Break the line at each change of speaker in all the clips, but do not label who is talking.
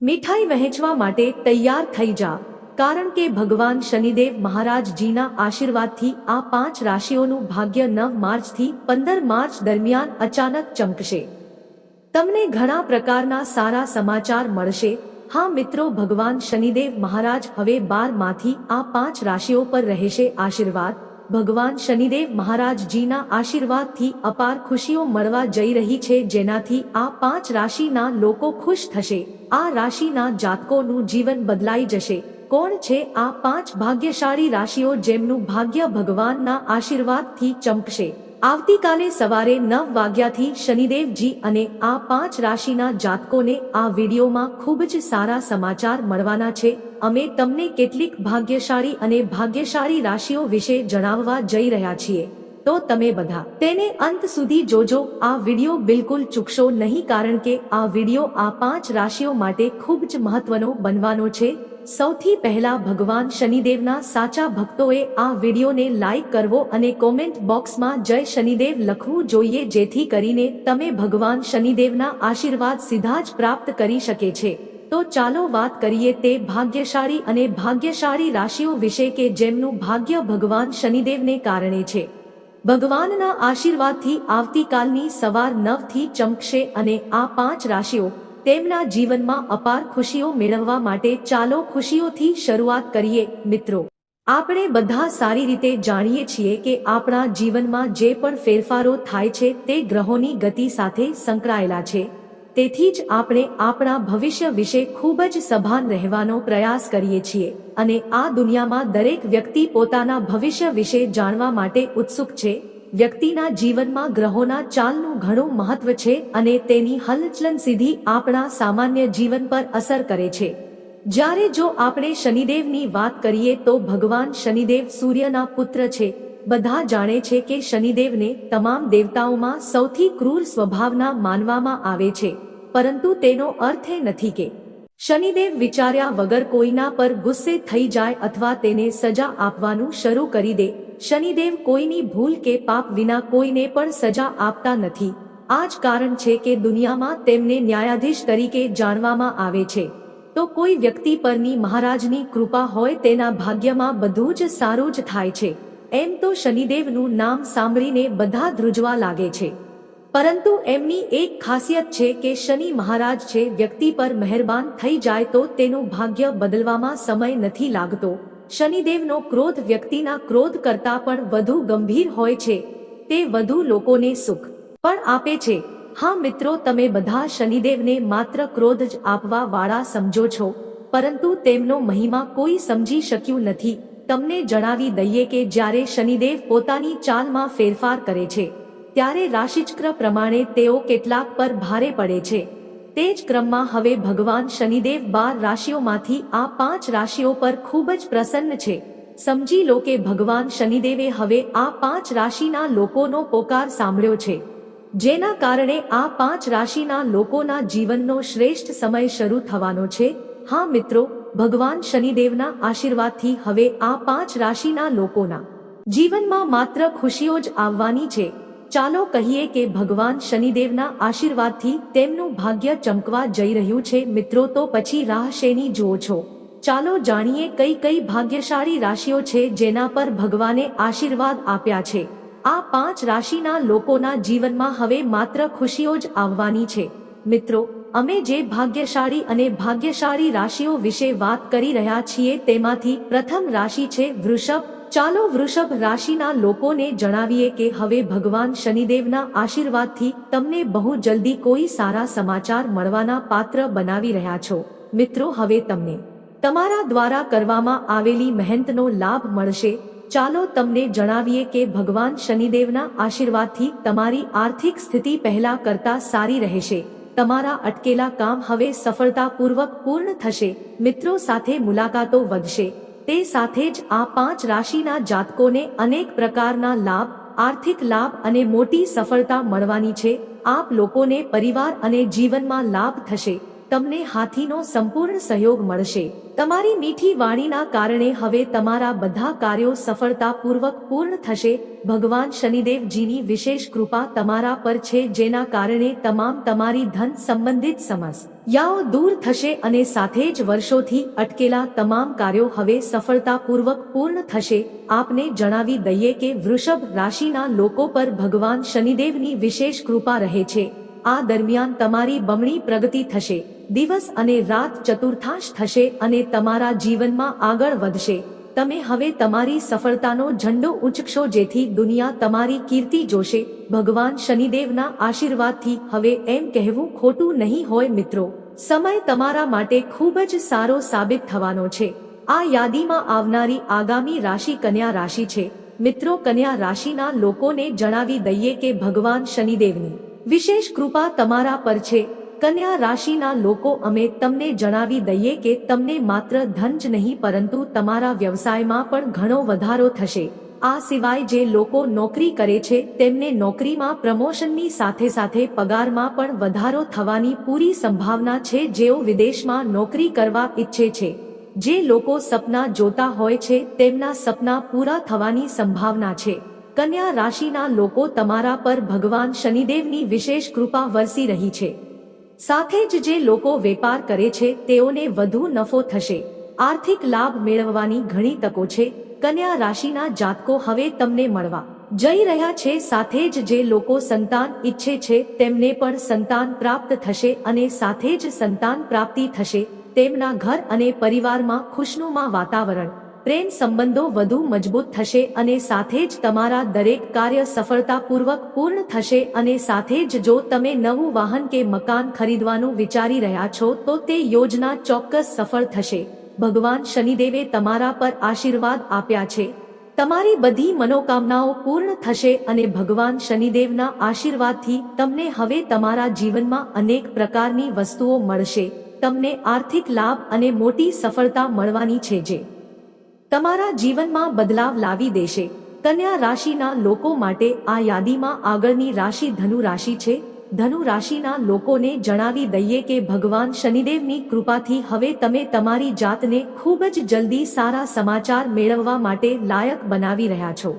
મીઠાઈ વહેંચવા માટે તૈયાર થઈ જા, કારણ કે ભગવાન શનિદેવ મહારાજજીના આશીર્વાદથી આ 5 રાશિઓનું ભાગ્ય 9 માર્ચથી 15 માર્ચ દરમિયાન અચાનક ચમકશે. તમને ઘણા પ્રકારના સારા સમાચાર મળશે. હા મિત્રો, ભગવાન શનિદેવ મહારાજ હવે 12 માંથી આ 5 રાશિઓ પર રહેશે આશીર્વાદ. ભગવાન શનિદેવ મહારાજજીના આશીર્વાદથી અપાર ખુશીઓ મળવા જઈ રહી છે, જેનાથી આ 5 રાશિના લોકો ખુશ થશે. આ રાશિના જાતકોનું જીવન બદલાઈ જશે. કોણ છે આ 5 ભાગ્યશાળી રાશિઓ જેમનું ભાગ્ય ભગવાનના આશીર્વાદથી ચમકશે? આવતીકાલે સવારે 9 વાગ્યાથી શનિદેવજી અને આ 5 રાશિના જાતકોને આ વિડીયોમાં ખૂબ જ સારા સમાચાર મળવાના છે. અમે તમને કેટલીક ભાગ્યશાળી અને ભાગ્યશાળી રાશિઓ વિશે જણાવવા જઈ રહ્યા છીએ, તો તમે બધા તેને અંત સુધી જોજો. આ વિડીયો બિલકુલ ચૂકશો નહીં, કારણ કે આ વિડીયો આ 5 રાશિઓ માટે ખૂબ જ મહત્વનો બનવાનો છે. સૌથી પહેલા ભગવાન શનિદેવના સાચા ભક્તોએ આ વિડીયોને લાઈક કરવો અને કોમેન્ટ બોક્સમાં જય શનિદેવ લખવું જોઈએ, જેથી કરીને તમે ભગવાન શનિદેવના આશીર્વાદ સીધા જ પ્રાપ્ત કરી શકે છે. તો ચાલો વાત કરીએ તે ભાગ્યશાળી અને ભાગ્યશાળી રાશિઓ વિશે કે જેમનું ભાગ્ય ભગવાન શનિદેવને કારણે છે. ભગવાનના આશીર્વાદથી આવતીકાલની સવાર 9 થી ચમકશે અને આ 5 રાશિઓ તેમના જીવનમાં અપાર ખુશીઓ મેળવવા માટે ચાલો ખુશીઓથી શરૂઆત કરીએ. મિત્રો, આપણે બધા સારી રીતે જાણીએ છીએ કે આપણા જીવનમાં જે પણ ફેરફારો થાય છે તે ગ્રહોની ગતિ સાથે સંકળાયેલા છે. તેથી જ આપણે આપણા ભવિષ્ય વિશે ખૂબ જ સભાન રહેવાનો પ્રયાસ કરીએ છીએ અને આ દુનિયામાં દરેક વ્યક્તિ પોતાના ભવિષ્ય વિશે જાણવા માટે ઉત્સુક છે. વ્યક્તિના જીવનમાં ગ્રહોના ચાલનું ઘણું મહત્વ છે અને તેની હલચલન સીધી આપણા સામાન્ય જીવન પર અસર કરે છે. જ્યારે જો આપણે શનિદેવની વાત કરીએ તો ભગવાન શનિદેવ સૂર્યના પુત્ર છે. બધા જાણે છે કે શનિદેવને તમામ દેવતાઓમાં સૌથી ક્રૂર સ્વભાવના માનવામાં આવે છે, પરંતુ તેનો અર્થ એ નથી કે શનિદેવ વિચાર્યા વગર કોઈના પર ગુસ્સે થઈ જાય અથવા તેને સજા આપવાનું શરૂ કરી દે. શનિદેવ કોઈની ભૂલ કે પાપ વિના કોઈને પણ સજા આપતા નથી. આ જ કારણ છે કે દુનિયામાં તેમને ન્યાયાધીશ તરીકે જાણવામાં આવે છે. તો કોઈ વ્યક્તિ પરની મહારાજની કૃપા હોય તેના ભાગ્યમાં બધું જ સારું જ થાય છે. એમ તો શનિદેવનું નામ સાંભળીને બધા ધ્રુજવા લાગે છે, પરંતુ એમની એક ખાસિયત છે કે શનિ મહારાજ છે વ્યક્તિ પર મહેરબાન થઈ જાય તો તેનું ભાગ્ય બદલવામાં સમય નથી લાગતો. શનિદેવનો ક્રોધ વ્યક્તિના ક્રોધ કરતાં પણ વધુ ગંભીર હોય છે. તે વધુ લોકોને સુખ પણ આપે છે. હા મિત્રો, તમે બધા શનિદેવને માત્ર ક્રોધ જ આપવા વાળા સમજો છો, પરંતુ તેમનો મહિમા કોઈ સમજી શક્યું નથી. તમને જણાવી દઈએ કે જ્યારે શનિદેવ પોતાની ચાલમાં ફેરફાર કરે છે ત્યારે રાશિચક્ર પ્રમાણે તેઓ કેટલાક પર ભારે પડે છે. તે જ ક્રમમાં હવે ભગવાન શનિદેવ 12 રાશિઓમાંથી આ 5 રાશિઓ પર ખૂબ જ પ્રસન્ન છે. સમજી લો કે ભગવાન શનિદેવે હવે આ 5 રાશિના લોકોનો પોકાર સાંભળ્યો છે, જેના કારણે આ 5 રાશિના લોકોના જીવનનો શ્રેષ્ઠ સમય શરૂ થવાનો છે. હા મિત્રો, ભગવાન શનિદેવના આશીર્વાદથી હવે આ 5 રાશિના લોકોના જીવનમાં માત્ર ખુશીઓ જ આવવાની છે. ચાલો કહીએ કે ભગવાન શનિદેવના આશીર્વાદથી તેમનું ભાગ્ય ચમકવા જઈ રહ્યું છે. મિત્રો, તો પછી રાહ શેની જુઓ છો? ચાલો જાણીએ કઈ કઈ ભાગ્યશાળી રાશિઓ છે જેના પર ભગવાને આશીર્વાદ આપ્યા છે. આ 5 રાશિના લોકોના જીવનમાં હવે માત્ર ખુશીઓ જ આવવાની છે. મિત્રો, અમે જે ભાગ્યશાળી અને ભાગ્યશાળી રાશિઓ વિશે વાત કરી રહ્યા છીએ તેમાંથી પ્રથમ રાશિ છે વૃષભ. ચાલો વૃષભ રાશિના લોકોને જણાવીએ કે હવે ભગવાન શનિદેવના આશીર્વાદથી તમને બહુ જલ્દી કોઈ સારા સમાચાર મળવાના પાત્ર બનાવી રહ્યા છો. મિત્રો, હવે તમને તમારા દ્વારા કરવામાં આવેલી મહેનતનો લાભ મળશે. ચાલો તમને જણાવીએ કે ભગવાન શનિદેવના આશીર્વાદથી તમારી આર્થિક સ્થિતિ પહેલા કરતા સારી રહેશે. તમારા અટકેલા કામ હવે સફળતાપૂર્વક પૂર્ણ થશે. મિત્રો સાથે મુલાકાતો વધશે. તે સાથે જ આ 5 રાશિના જાતકોને અનેક પ્રકારના લાભ, આર્થિક લાભ અને મોટી સફળતા મળવાની છે. આપ લોકોને પરિવાર અને જીવનમાં લાભ થશે. તમને હાથીનો સંપૂર્ણ સહયોગ મળશે. તમારી મીઠી વાણીના કારણે હવે તમારા બધા કાર્યો સફળતાપૂર્વક પૂર્ણ થશે. ભગવાન શનિદેવજીની વિશેષ કૃપા તમારા પર છે, જેના કારણે તમારી ધન સંબંધિત સમસ્યાઓ દૂર થશે અને સાથે જ વર્ષોથી અટકેલા તમામ કાર્યો હવે સફળતાપૂર્વક પૂર્ણ થશે. આપને જણાવી દઈએ કે વૃષભ રાશિના લોકો પર ભગવાન શનિદેવની વિશેષ કૃપા રહે છે. આ દરમિયાન તમારી બમણી પ્રગતિ થશે. દિવસ અને રાત ચતુર્થાંશ થશે અને તમારા જીવનમાં આગળ વધશે. તમે હવે તમારી સફળતાનો ઝંડો ઉંચકશો, જેથી દુનિયા તમારી કીર્તિ જોશે. ભગવાન શનિદેવના આશીર્વાદથી હવે એમ કહેવું ખોટું નહીં હોય. મિત્રો, સમય તમારા માટે ખૂબ જ સારો સાબિત થવાનો છે. આ યાદીમાં આવનારી આગામી રાશિ કન્યા રાશિ છે. મિત્રો, કન્યા રાશિના લોકોને જણાવી દઈએ કે ભગવાન શનિદેવની વિશેષ કૃપા તમારા પર છે. કન્યા રાશિના લોકો, અમે તમને જણાવી દઈએ કે તમને માત્ર ધન જ નહીં પરંતુ તમારા વ્યવસાયમાં પણ ઘણો વધારો થશે. આ સિવાય જે લોકો નોકરી કરે છે તેમને નોકરીમાં પ્રમોશનની સાથે સાથે પગારમાં પણ વધારો થવાની પૂરી સંભાવના છે. જેઓ વિદેશમાં નોકરી કરવા ઈચ્છે છે, જે લોકો સપના જોતા હોય છે, તેમના સપના પૂરા થવાની સંભાવના છે. કન્યા રાશિના લોકો, તમારા પર ભગવાન શનિદેવની વિશેષ કૃપા વરસી રહી છે. સાથે જ જે લોકો વેપાર કરે છે તેઓને વધુ નફો થશે. આર્થિક લાભ મેળવવાની ઘણી તકો છે. કન્યા રાશિના જાતકો હવે તમને મળવા જઈ રહ્યા છે. સાથે જ જે લોકો સંતાન ઈચ્છે છે તેમને પણ સંતાન પ્રાપ્ત થશે અને સાથે જ સંતાન પ્રાપ્તિ થશે. તેમના ઘર અને પરિવારમાં ખુશનુમા વાતાવરણ, પ્રેમ સંબંધો વધુ મજબૂત થશે અને સાથે જ તમારા દરેક કાર્ય સફળતાપૂર્વક પૂર્ણ થશે. અને સાથે જ જો તમે નવું વાહન કે મકાન ખરીદવાનું વિચારી રહ્યા છો તો તે યોજના ચોક્કસ સફળ થશે. ભગવાન શનિદેવે તમારા પર આશીર્વાદ આપ્યા છે. તમારી બધી મનોકામનાઓ પૂર્ણ થશે અને ભગવાન શનિદેવના આશીર્વાદથી તમને હવે તમારા જીવનમાં અનેક પ્રકારની વસ્તુઓ મળશે. તમને આર્થિક લાભ અને મોટી સફળતા મળવાની છે, જે તમારા જીવનમાં બદલાવ લાવી દેશે. કન્યા રાશિના લોકો માટે આ યાદીમાં આગળની રાશિ ધનુ રાશિ છે. ધનુ રાશિના લોકોને જણાવી દઈએ કે ભગવાન શનિદેવની કૃપાથી હવે તમે તમારી જાતને ખૂબ જ જલ્દી સારા સમાચાર મેળવવા માટે લાયક બનાવી રહ્યા છો.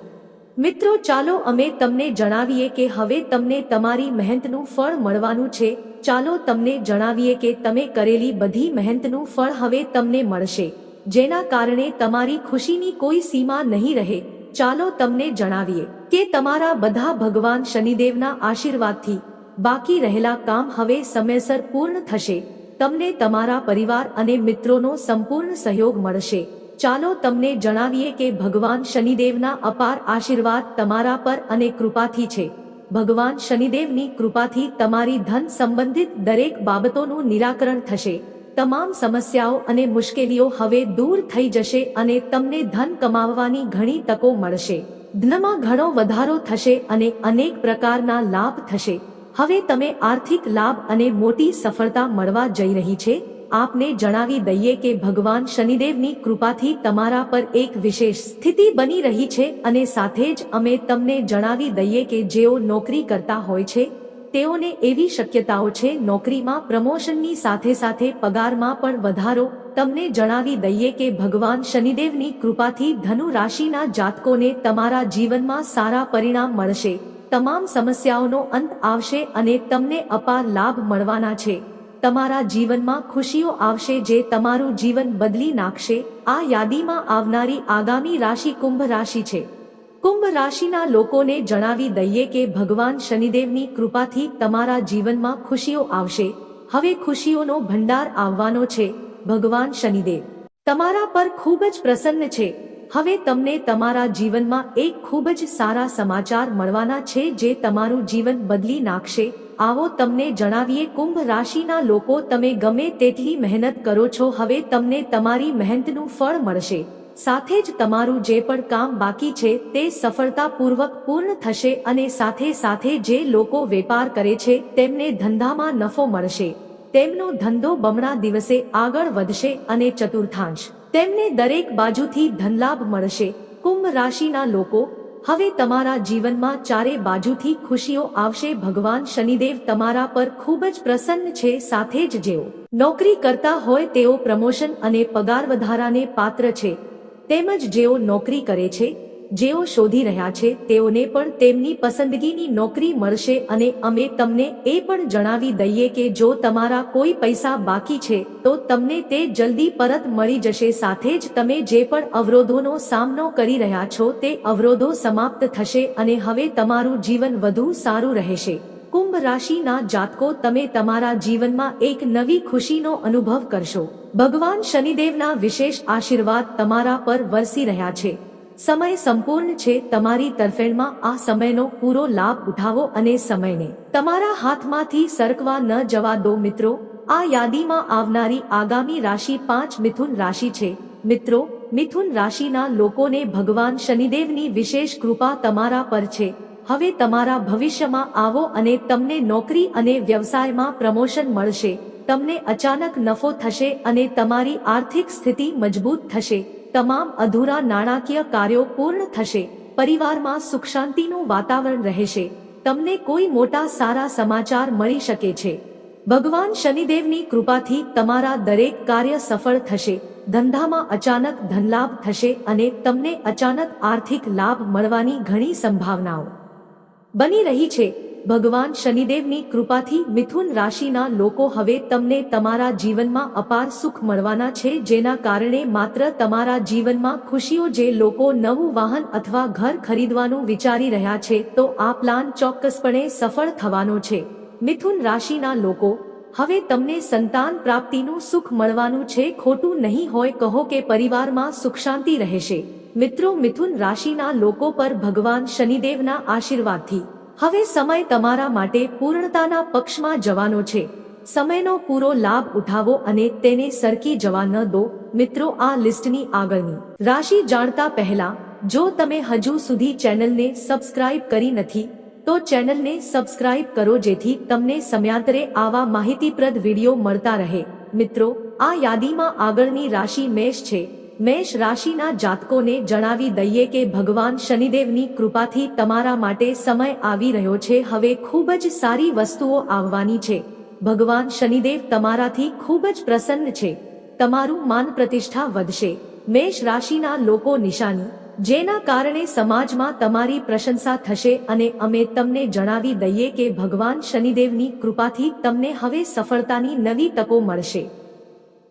મિત્રો, ચાલો અમે તમને જણાવીએ કે હવે તમને તમારી મહેનતનું ફળ મળવાનું છે. ચાલો તમને જણાવીએ કે તમે કરેલી બધી મહેનતનું ફળ હવે તમને મળશે, જેના કારણે તમારી ખુશીની કોઈ સીમા નહીં રહે. ચાલો તમને જણાવીએ કે તમારા બધા ભગવાન શનિદેવના આશીર્વાદથી બાકી રહેલા કામ હવે સમયસર પૂર્ણ થશે. તમને તમારા પરિવાર અને મિત્રોનો સંપૂર્ણ સહયોગ મળશે. ચાલો તમને જણાવીએ કે ભગવાન શનિદેવના અપાર આશીર્વાદ તમારા પર અને કૃપાથી છે. ભગવાન શનિદેવની કૃપાથી તમારી ધન સંબંધિત દરેક બાબતોનું નિરાકરણ થશે. તમામ સમસ્યાઓ અને મુશ્કેલીઓ હવે દૂર થઈ જશે અને તમને ધન કમાવવાની ઘણી તકો મળશે. ધનમાં ઘણો વધારો થશે અને અનેક પ્રકારના લાભ થશે. હવે તમે આર્થિક લાભ અને મોટી સફળતા મળવા જઈ રહી છે. આપને જણાવી દઈએ કે ભગવાન શનિદેવની કૃપાથી તમારા પર એક વિશેષ સ્થિતિ બની રહી છે અને સાથે જ અમે તમને જણાવી દઈએ કે જેઓ નોકરી કરતા હોય છે તેઓને એવી શક્યતાઓ છે નોકરીમાં પ્રમોશનની સાથે સાથે પગારમાં પણ વધારો. તમને જણાવી દઈએ કે ભગવાન શનિદેવની કૃપાથી ધનુ રાશિના જાતકોને તમારા જીવનમાં સારા પરિણામ મળશે. તમામ સમસ્યાઓનો અંત આવશે અને તમને અપાર લાભ મળવાના છે. તમારા જીવનમાં ખુશીઓ આવશે જે તમારું જીવન બદલી નાખશે. આ યાદીમાં આવનારી આગામી રાશિ કુંભ રાશિ છે. કુંભ રાશિના લોકોને જણાવી દઈએ કે ભગવાન શનિદેવની કૃપાથી તમારા જીવનમાં ખુશીઓ આવશે. હવે ખુશીઓનો ભંડાર આવવાનો છે. ભગવાન શનિદેવ તમારા પર ખૂબ જ પ્રસન્ન છે. હવે તમને તમારા જીવનમાં એક ખૂબ જ સારા સમાચાર મળવાના છે જે તમારું જીવન બદલી નાખશે. આવો તમને જણાવીએ કુંભ રાશિના લોકો, તમે ગમે તેટલી મહેનત કરો છો હવે તમને તમારી મહેનતનું ફળ મળશે. સાથે જ તમારું જે પણ કામ બાકી છે તે સફળતાપૂર્વક પૂર્ણ થશે અને સાથે સાથે જે લોકો વેપાર કરે છે તેમને ધંધામાં નફો મળશે. તેમનો ધંધો બમણા દિવસે આગળ વધશે અને ચતુર્થાંશ તેમને દરેક બાજુથી ધનલાભ મળશે. કુંભ રાશિના લોકો, હવે તમારા જીવનમાં ચારે બાજુથી ખુશીઓ આવશે. ભગવાન શનિદેવ તમારા પર ખૂબ જ પ્રસન્ન છે. સાથે જ જેઓ નોકરી કરતા હોય તેઓ પ્રમોશન અને પગાર વધારાને પાત્ર છે, તેમજ જેઓ નોકરી કરે છે, જેઓ શોધી રહ્યા છે, તેઓને પણ તેમની પસંદગીની નોકરી મળશે. અને અમે તમને એ પણ જણાવી દઈએ કે જો તમારા કોઈ પૈસા બાકી છે તો તમને તે જલ્દી પરત મળી જશે. સાથે જ તમે જે પણ અવરોધોનો સામનો કરી રહ્યા છો તે અવરોધો સમાપ્ત થશે અને હવે તમારું જીવન વધુ સારું રહેશે. કુંભ રાશિના જાતકો, તમે તમારા જીવનમાં એક નવી ખુશીનો અનુભવ કરશો. ભગવાન શનિદેવના વિશેષ આશીર્વાદ તમારા પર વરસી રહ્યા છે. સમય સંપૂર્ણ છે તમારી તરફેણમાં. આ સમયનો પૂરો લાભ ઉઠાવો અને સમયને તમારા હાથમાંથી સરકવા ન જવા દો. મિત્રો, આ યાદીમાં આવનારી આગામી રાશિ 5 મિથુન રાશિ છે. મિત્રો, મિથુન રાશિના લોકોને ભગવાન શનિદેવની વિશેષ કૃપા તમારા પર છે. હવે તમારા ભવિષ્યમાં આવો અને તમને નોકરી અને વ્યવસાયમાં પ્રમોશન મળશે. તમને અચાનક નફો થશે અને તમારી આર્થિક સ્થિતિ મજબૂત થશે. તમામ અધૂરા નાણાકીય કાર્યો પૂર્ણ થશે. પરિવારમાં સુખ શાંતિનું વાતાવરણ રહેશે. તમને કોઈ મોટા સારા સમાચાર મળી શકે છે. ભગવાન શનિદેવની કૃપાથી તમારા દરેક કાર્ય સફળ થશે. ધંધામાં અચાનક ધનલાભ થશે અને તમને અચાનક આર્થિક લાભ મળવાની ઘણી સંભાવનાઓ બની રહી છે. ભગવાન શનિદેવની કૃપાથી મિથુન રાશિના લોકો, હવે તમને તમારા જીવનમાં અપાર સુખ મળવાના છે, જેના કારણે માત્ર તમારા જીવનમાં ખુશીઓ. જે લોકો નવું વાહન અથવા ઘર ખરીદવાનું વિચારી રહ્યા છે તો આ પ્લાન ચોક્કસપણે સફળ થવાનો છે. મિથુન રાશિના લોકો, હવે તમને સંતાન પ્રાપ્તિનું સુખ મળવાનું છે. ખોટું નહીં હોય કહો કે પરિવારમાં સુખ શાંતિ રહેશે. મિત્રો, મિથુન રાશિના લોકો પર ભગવાન શનિદેવના આશીર્વાદથી હવે સમય તમારા માટે પૂર્ણતાના પક્ષમાં જવાનો છે. સમયનો પૂરો લાભ ઉઠાવો અને તેને સરકી જવા ન દો. મિત્રો, આ લિસ્ટની આગળની રાશિ જાણતા પહેલા, જો તમે હજુ સુધી ચેનલને સબસ્ક્રાઇબ કરી નથી તો ચેનલને સબસ્ક્રાઇબ કરો, જેથી તમને સમયાંતરે આવા માહિતીપ્રદ વિડીયો મળતા રહે. મિત્રો, આ યાદીમાં આગળની રાશિ મેષ છે. મેષ રાશિના જાતકોને જણાવી દઈએ કે ભગવાન શનિદેવની કૃપાથી તમારા માટે સમય આવી રહ્યો છે. હવે ખૂબ જ સારી વસ્તુઓ આવવાની છે. ભગવાન શનિદેવ તમારાથી ખૂબ જ પ્રસન્ન છે. તમારું માન પ્રતિષ્ઠા વધશે. મેષ રાશિના લોકો નિશાની, જેના કારણે સમાજમાં તમારી પ્રશંસા થશે. અને અમે તમને જણાવી દઈએ કે ભગવાન શનિદેવની કૃપાથી તમને હવે સફળતાની નવી તકો મળશે.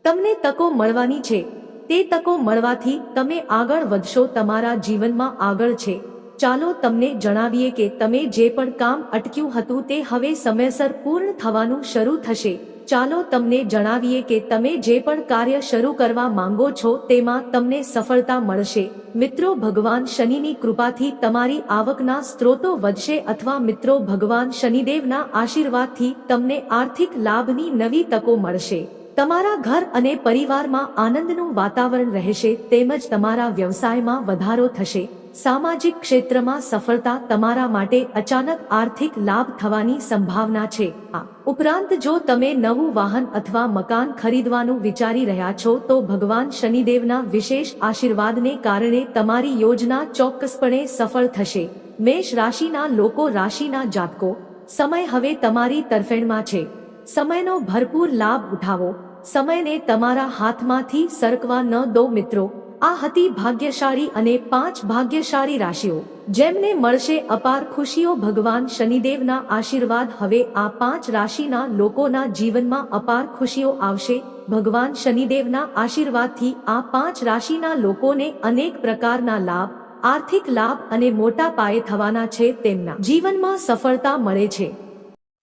તમને તકો મળવાની છે. તે તકો મળવાથી તમે આગળ વધશો. તમારા જીવનમાં આગળ છે. ચાલો તમને જણાવીએ કે તમે જે પણ કામ અટક્યું હતું તે હવે સમયસર પૂર્ણ થવાનું શરૂ થશે. ચાલો તમને જણાવીએ કે તમે જે પણ કાર્ય શરૂ કરવા માંગો છો તેમાં તમને સફળતા મળશે. મિત્રો, ભગવાન શનિની કૃપાથી તમારી આવકના સ્ત્રોતો વધશે. અથવા મિત્રો, ભગવાન શનિદેવના આશીર્વાદથી તમને આર્થિક લાભની નવી તકો મળશે. તમારા ઘર અને પરિવારમાં આનંદનું વાતાવરણ રહેશે. તેમજ તમારા વ્યવસાયમાં વધારો થશે. સામાજિક ક્ષેત્રમાં સફળતા તમારા માટે અચાનક આર્થિક લાભ થવાની સંભાવના છે. આ ઉપરાંત જો તમે નવું વાહન અથવા મકાન ખરીદવાનું વિચારી રહ્યા છો તો ભગવાન શનિદેવના વિશેષ આશીર્વાદને કારણે તમારી યોજના ચોક્કસપણે સફળ થશે. મેષ રાશિના લોકો, રાશિના જાતકો, સમય હવે તમારી તરફેણમાં છે. સમયનો ભરપૂર લાભ ઉઠાવો. સમયને તમારા હાથમાંથી સરકવા ન દો. મિત્રો, આ હતી ભાગ્યશાળી અને 5 ભાગ્યશાળી રાશિઓ, જેમને મળશે અપાર ખુશીઓ. ભગવાન શનિદેવના આશીર્વાદ હવે આ 5 રાશિના લોકોના જીવનમાં અપાર ખુશીઓ આવશે. ભગવાન શનિદેવના આશીર્વાદથી આ 5 રાશિના લોકોને અનેક પ્રકારના લાભ, આર્થિક લાભ અને મોટા પાયે થવાના છે. તેમના જીવનમાં સફળતા મળે છે.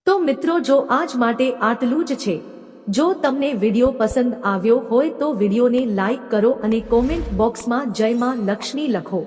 તો મિત્રો, જો આજ માટે આટલું જ છે. જો તમને વિડીયો પસંદ આવ્યો હોય તો વિડીયોને લાઈક કરો અને કોમેન્ટ બોક્સમાં જય માં લક્ષ્મી લખો.